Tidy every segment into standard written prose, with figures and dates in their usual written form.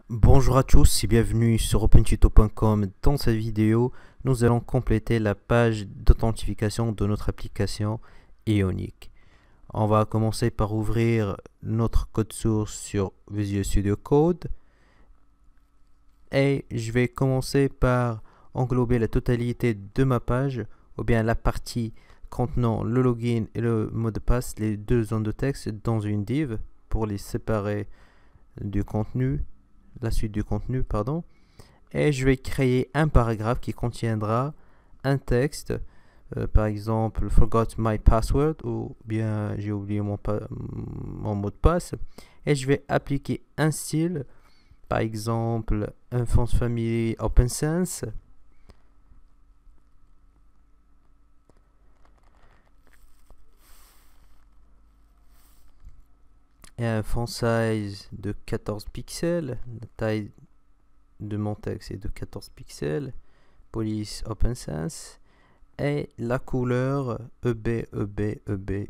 Bonjour à tous et bienvenue sur opentuto.com. Dans cette vidéo, nous allons compléter la page d'authentification de notre application Ionic. On va commencer par ouvrir notre code source sur Visual Studio Code et je vais commencer par englober la totalité de ma page ou bien la partie contenant le login et le mot de passe, les deux zones de texte dans une div pour les séparer du contenu. La suite du contenu, pardon, et je vais créer un paragraphe qui contiendra un texte, par exemple forgot my password ou bien j'ai oublié mon mot de passe, et je vais appliquer un style, par exemple un font family OpenSense, et un font size de 14 pixels, la taille de mon texte est de 14 pixels, police OpenSense, et la couleur EB.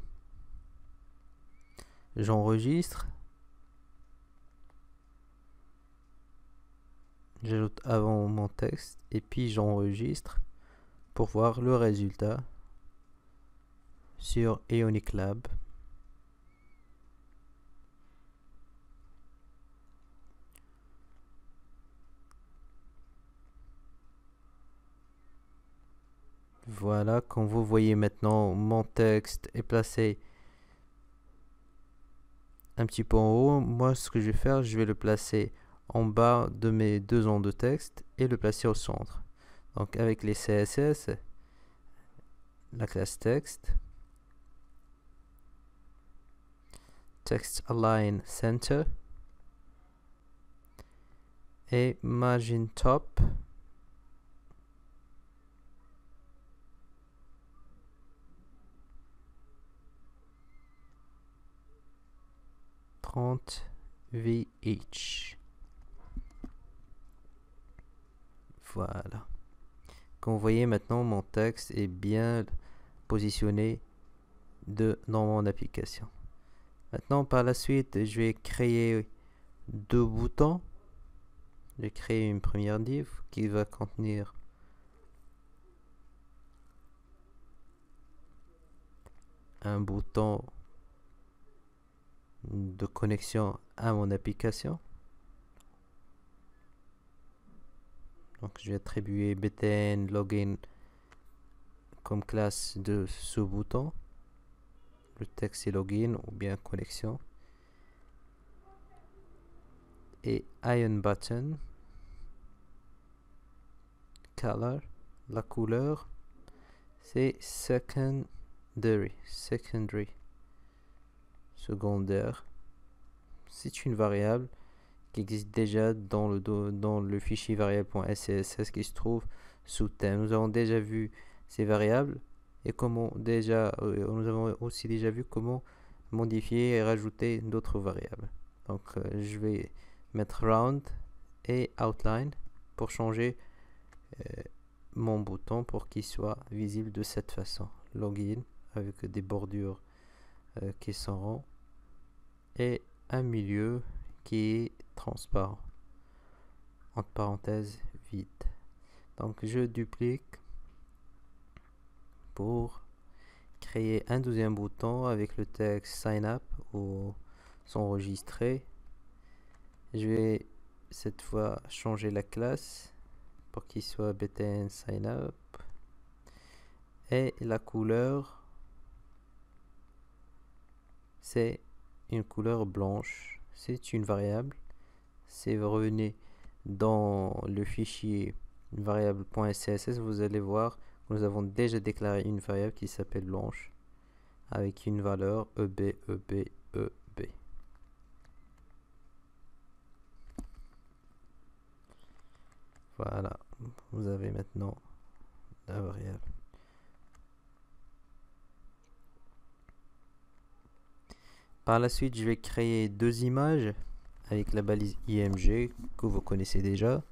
J'enregistre. J'ajoute avant mon texte et puis j'enregistre pour voir le résultat sur Ionic Lab. Voilà, comme vous voyez maintenant, mon texte est placé un petit peu en haut. Moi, ce que je vais faire, je vais le placer en bas de mes deux ondes de texte et le placer au centre. Donc avec les CSS, la classe texte, text align center et margin top. VH. Voilà. Comme vous voyez maintenant, mon texte est bien positionné dans mon application. Maintenant, par la suite, je vais créer deux boutons. Je vais créer une première div qui va contenir un bouton de connexion à mon application. Donc je vais attribuer btn login comme classe de ce bouton. Le texte est login ou bien connexion. Et ion button color, la couleur c'est secondary, secondaire. C'est une variable qui existe déjà dans le fichier variable.scss qui se trouve sous thème. Nous avons déjà vu ces variables et nous avons aussi déjà vu comment modifier et rajouter d'autres variables. Donc je vais mettre round et outline pour changer mon bouton pour qu'il soit visible de cette façon. Login avec des bordures qui sont ronds et un milieu qui est transparent, entre parenthèses vide. Donc je duplique pour créer un deuxième bouton avec le texte sign up ou s'enregistrer. Je vais cette fois changer la classe pour qu'il soit btn sign up et la couleur c'est une couleur blanche. C'est une variable. Si vous revenez dans le fichier variable.scss, vous allez voir que nous avons déjà déclaré une variable qui s'appelle blanche avec une valeur EB. Voilà, vous avez maintenant la variable. Par la suite, je vais créer deux images avec la balise img que vous connaissez déjà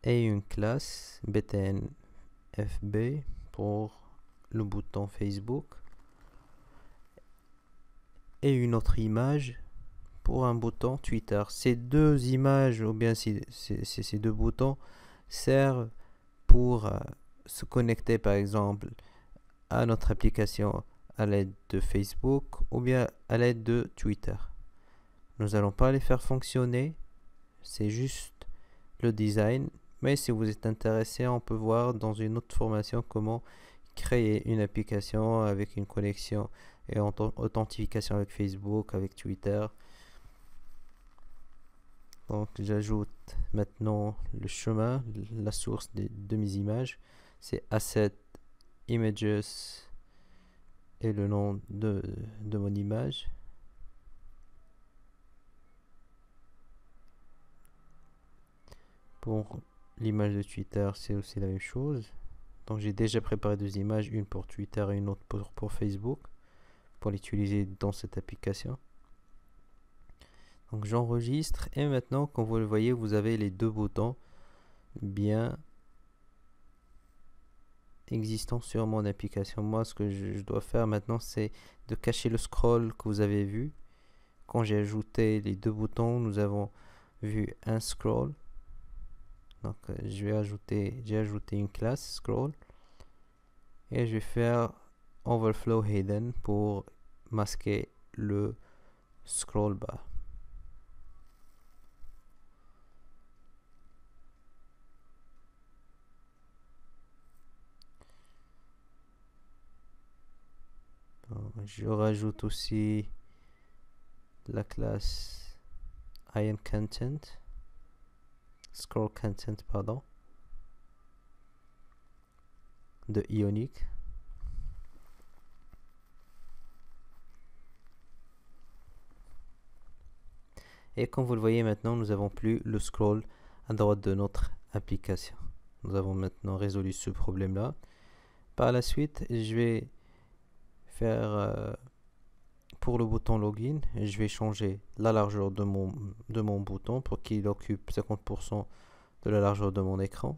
et une classe btn fb pour le bouton Facebook et une autre image pour un bouton Twitter. Ces deux images ou bien ces deux boutons servent pour se connecter par exemple à notre application à l'aide de Facebook ou bien à l'aide de Twitter. Nous n'allons pas les faire fonctionner, c'est juste le design, mais si vous êtes intéressé, on peut voir dans une autre formation comment créer une application avec une connexion et authentification avec Facebook, avec Twitter. Donc j'ajoute maintenant le chemin, la source de mes images, c'est Asset Images et le nom de mon image. Pour l'image de Twitter, c'est aussi la même chose. Donc j'ai déjà préparé deux images, une pour Twitter et une autre pour Facebook, pour l'utiliser dans cette application. Donc j'enregistre et maintenant, comme vous le voyez, vous avez les deux boutons bien existants sur mon application. Moi, ce que je dois faire maintenant, c'est de cacher le scroll que vous avez vu. Quand j'ai ajouté les deux boutons, nous avons vu un scroll. Donc j'ai ajouté une classe scroll et je vais faire overflow hidden pour masquer le scroll bar. Je rajoute aussi la classe scroll content, pardon, de Ionic. Et comme vous le voyez maintenant, nous n'avons plus le scroll à droite de notre application. Nous avons maintenant résolu ce problème-là. Par la suite, je vais faire pour le bouton login, je vais changer la largeur de mon bouton pour qu'il occupe 50% de la largeur de mon écran.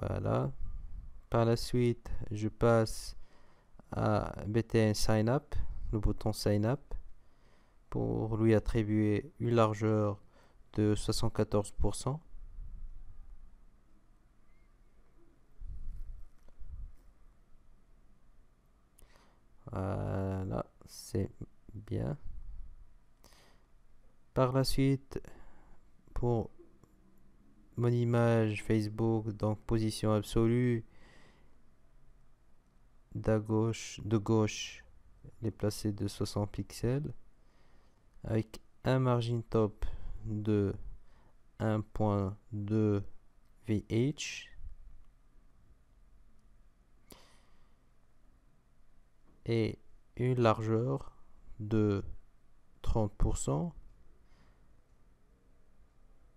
Voilà. Par la suite, je passe à BTN Sign Up, le bouton Sign Up, pour lui attribuer une largeur de 74%. Voilà, c'est bien. Par la suite, pour mon image Facebook, donc position absolue, de gauche, les placer de 60 pixels, avec un margin top de 1.2 VH et une largeur de 30%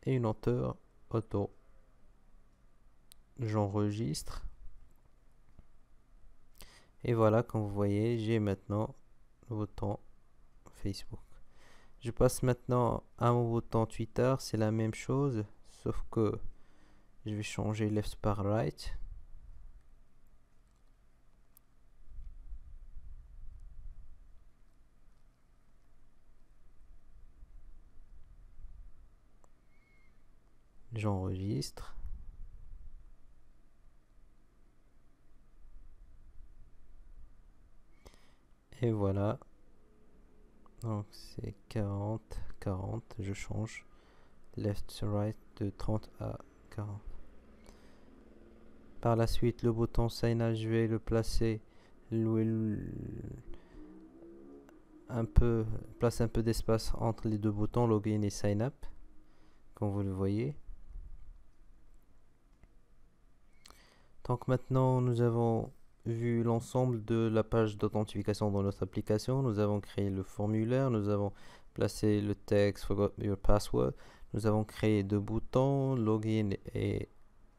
et une hauteur auto. J'enregistre et voilà, comme vous voyez, j'ai maintenant le bouton Facebook. Je passe maintenant à mon bouton Twitter, c'est la même chose, sauf que je vais changer left par right. J'enregistre. Et voilà. Donc c'est 40, 40, je change left to right de 30 à 40. Par la suite, le bouton Sign Up, je vais le placer un peu d'espace entre les deux boutons Login et Sign Up, comme vous le voyez. Donc maintenant, nous avons vu l'ensemble de la page d'authentification dans notre application. Nous avons créé le formulaire, nous avons placé le texte Forgot your password, nous avons créé deux boutons, Login et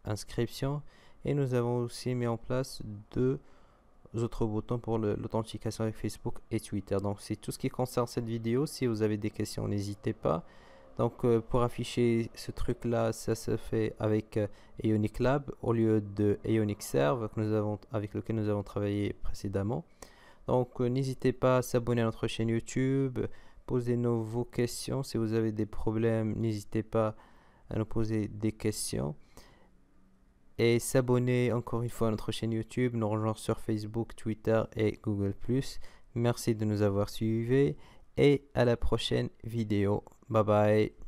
inscription, et nous avons aussi mis en place deux autres boutons pour l'authentification avec Facebook et Twitter. Donc c'est tout ce qui concerne cette vidéo. Si vous avez des questions, n'hésitez pas. Donc pour afficher ce truc là, ça se fait avec Ionic Lab au lieu de Ionic Serve avec lequel nous avons travaillé précédemment. Donc, n'hésitez pas à s'abonner à notre chaîne YouTube, posez-nous vos questions. Si vous avez des problèmes, n'hésitez pas à nous poser des questions. Et s'abonner encore une fois à notre chaîne YouTube, nous rejoindre sur Facebook, Twitter et Google+. Merci de nous avoir suivis et à la prochaine vidéo. Bye bye.